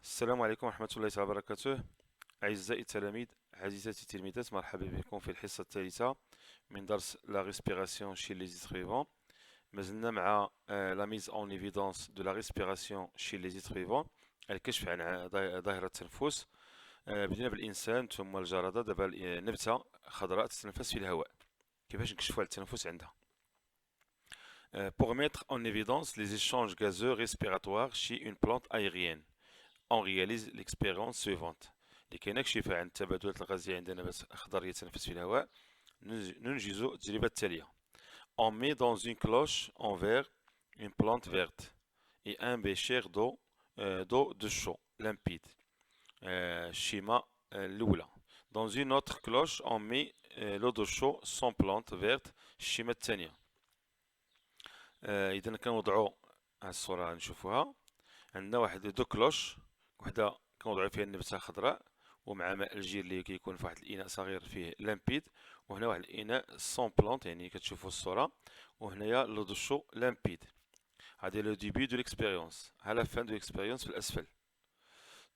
السلام عليكم ورحمة الله تعالى وبركاته. أعزائي التلاميذ، عزيزاتي التلميذات، مرحبا بكم في الحصة الثالثة من درس لا respiration chez les êtres vivants. ما زلنا مع لا ميز اون ايفيدونس دو لا respiration chez les êtres vivants، الكشف عن ظاهرة التنفس. بدينا بالإنسان ثم الجرادة، دابا نبتة خضراء تتنفس في الهواء. كيفاش نكشفوا على التنفس عندها؟ Pour mettre en évidence les échanges gazeux respiratoires chez une plante aérienne, on réalise l'expérience suivante. لكي نكشف عن التبادلات الغازية عند نبات أخضر يتنفس في الهواء، ننجز التجربة التالية. On met dans une cloche en verre une plante verte et un bécher d'eau de chaud limpide. schéma الأولى. Dans une autre cloche, on met l'eau de chaud sans plante verte. الشيمة الثانية. إذا كنوضعوا الصورة نشوفوها. عندنا واحد دو كلوش، وحده كنوضعوا فيها النبتة خضراء ومع ماء الجير اللي كيكون في واحد الإناء صغير فيه لامبيد، وهنا واحد الإناء سون بلانت يعني كتشوفوا الصورة، وهنايا لو دو شو لامبيد. هادي لو ديبي دو ليكسبيريونس، ها لا فان دو ليكسبيريونس في الأسفل.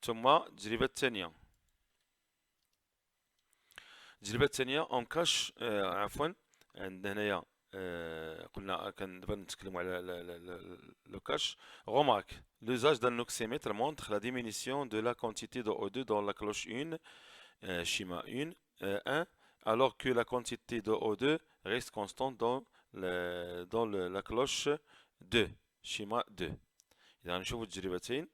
ثم التجربة الثانية. التجربة الثانية اون كاش عفوا، عندنا هنايا قلنا دابا نتكلموا على لو كاش. Remarque, l'usage d'un oxymètre montre la diminution de la quantité de O2 dans la cloche 1, schéma 1, alors que la quantité de O2 reste constante dans la cloche 2, schéma 2. إذا نشوفوا التجربتين.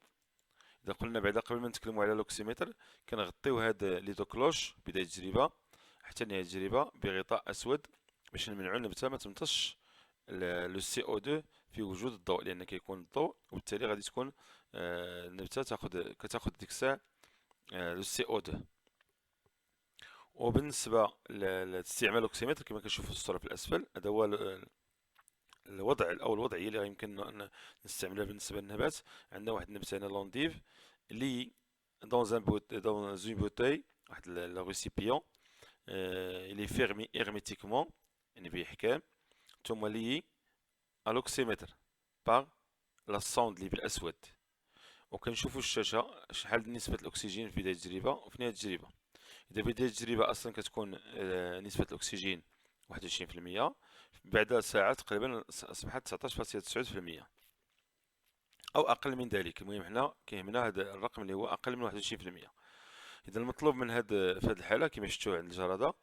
إذا قلنا بعدا قبل ما نتكلموا على الأوكسيمتر، كنغطيو هاد لي دو كلوش بداية التجربة حتى نهاية التجربة بغطاء أسود باش نمنعو النبتة ما تمتصش لو سي او 2 في وجود الضوء، لان كيكون الضوء وبالتالي غادي تكون النبتة كتاخد ديك الساعة لو سي او 2. وبالنسبة لاستعمال الاوكسيمتر كما كنشوفوا في الصورة في الأسفل، هذا هو الوضع أو الوضعية اللي يمكن نستعملها بالنسبة للنبات. عندنا واحد النبتة هنا لونديف اللي دون اون بوتاي، واحد لو ريسيبيون اللي فيرمي هيرميتيكمون يعني بإحكام، ثم لي à l'oxymètre par la sonde اللي بالأسود. وكنشوفوا الشاشة شحال نسبة الأكسجين في بداية التجربة وفي نهاية التجربة. إذا بداية التجربة أصلا كتكون نسبة الأكسجين 21%، بعد ساعات تقريبا أصبحت 19.9%، أو أقل من ذلك. المهم حنا كيهمنا هذا الرقم اللي هو أقل من 21%. إذا المطلوب من في هذه الحالة كما شفتوا عند الجرادة،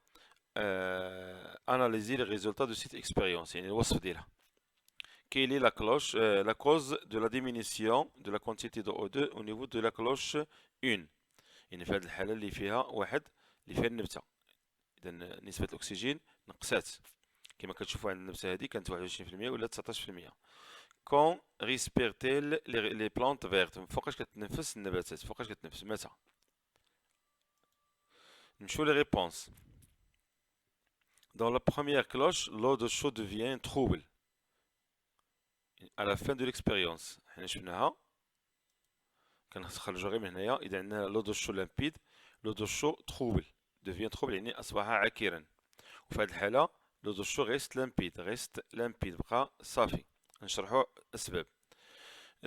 analyser les résultats de cette expérience، يعني الوصف ديالها. Quelle est la cause de la diminution de la quantité de O2 au niveau de la cloche 1؟ يعني في هذه الحالة اللي فيها اللي فيها النبتة، إذا نسبة الأكسجين نقصات كما كتشوفوا عند النبتة هذه كانت 21% ولا 19%. Quand respire-t-elle les plantes vertes؟ فوقاش كتنفس النباتات؟ فوقاش كتنفس؟ متى؟ نمشيو لي ريبونس. Dans la première cloche, l'eau de chaud devient trouble. À la fin de l'expérience حنا شفناها، كنخرجوا غير من هنايا. اذا عندنا لو دو شو لامبيد، لو دو شو تروبل devient trouble يعني اصبح عكرا، وفي هذه الحاله لو دو شو ريست لامبيد بقى صافي. نشرحوا الاسباب.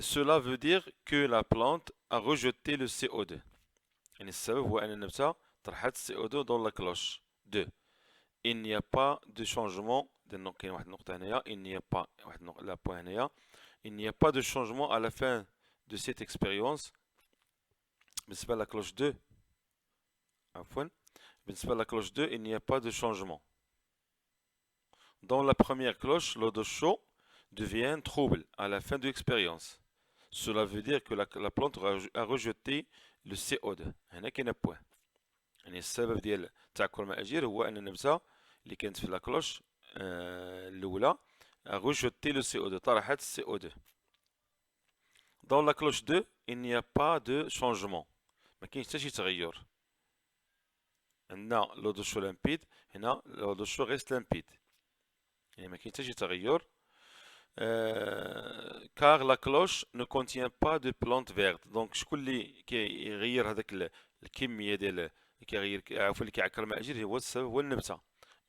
Cela veut dire que la plante a rejeté le CO2، يعني السبب هو ان النبته طرحت CO2 dans la cloche 2. Il n'y a pas de changement. كاين واحد النقطة هنايا، il n'y a pas واحد لا بوين هنايا، il n'y a pas de changement à la fin de cette expérience. بالنسبة لا cloche 2 عفوا، بالنسبة لا cloche 2 il n'y a pas de changement. Dans la première cloche, l'eau de chaud devient trouble à la fin de l'expérience. Cela veut dire que la plante a rejeté le CO2. هنا كاين بوين، يعني السبب ديال تعكر الماء الجير هو ان النبته اللي كانت في لاكلوش الاولى rejeté le CO2، طرحت CO2. Dans la cloche 2 il n'y a pas de changement، ما كاينش حتى شي تغير. عندنا لو دو شو لامبيد، هنا لو دو شو ريست لامبيد، يعني ما كاين حتى شي تغير. car la cloche ne contient pas de plantes vertes. دونك شكون اللي كيغير هذاك الكميه ديال كيغير عفوا اللي كيعكر الماء الجير هو السبب هو النبته.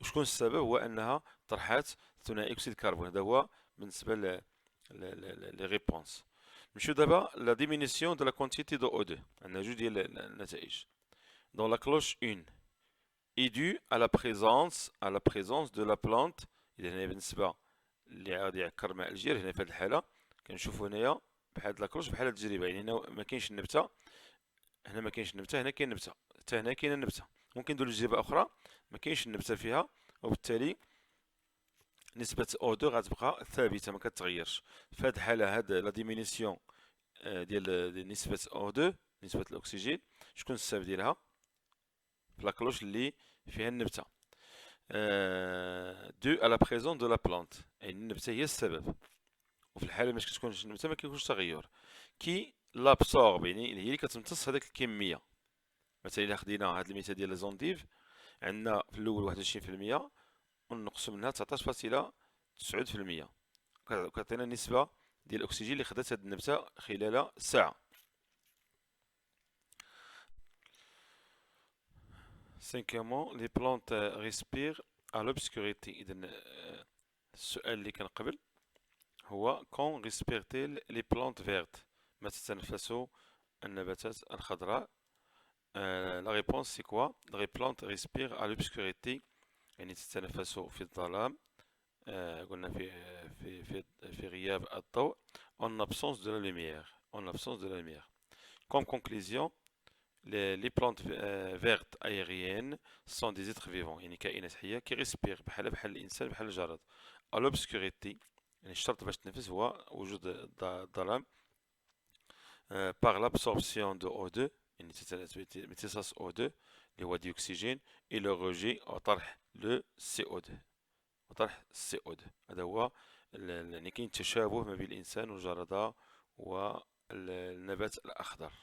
وشكون السبب؟ هو انها طرحات ثنائي اكسيد الكربون. هذا هو بالنسبه لي ريبونس. نمشيو دابا لا diminution de la quantité de O2. عندنا جوج ديال النتائج. Dans la cloche 1 est due à la présence de la plante. إذا هنا بالنسبة اللي غادي يعكر مع الجير هنا في هذه الحالة كنشوفوا هنايا بحال هاد لاكلوش بحال هاد التجربة، يعني هنا ما كاينش النبتة، هنا ما كاينش النبتة، هنا كاين نبتة، حتى هنا كاينة النبتة. ممكن نديرو تجربة أخرى ما كاينش النبتة فيها، وبالتالي نسبة O2 غتبقى ثابتة ما كتغيرش. في هاد الحالة هاد لا ديمينيسيون ديال نسبة O2 نسبة الأكسجين شكون السبب ديالها؟ في لاكلوش اللي فيها النبتة. دو à la présence de la plante، يعني النبتة هي السبب، وفي الحالة ملي كتكونش النبتة ما كيكونش تغير. كي لابسورب يعني هي اللي كتمتص هذيك الكمية. مثلا إلا خدينا هاد المثال ديال لازونديف عندنا في الأول 21% ونقصو منها 19.9%، كتعطينا نسبة ديال الأكسجين اللي خدات هاد النبتة خلال ساعة. Cinquièmement, les plantes respirent à l'obscurité. إذا السؤال اللي كان قبل هو quand respirent-ils les plantes vertes؟ ما تتنفس النباتات الخضراء؟ La réponse c'est quoi؟ Les plantes respirent à l'obscurité، يعني تتنفس في الظلام، قلنا في غياب الضوء، en absence de la lumière. Comme conclusion, les plantes vertes aériennes sont des êtres vivants، يعني كائنات حية كي ريسبير بحال الإنسان بحال الجراد. à l'obscurité يعني الشرط باش تنفس هو وجود الظلام. par l'absorption de O2 يعني امتصاص O2 اللي هو ديوكسيجين، et le rejet وطرح le CO2 هذا هو يعني كاين تشابه ما بين الإنسان والجرادة والنبات الأخضر.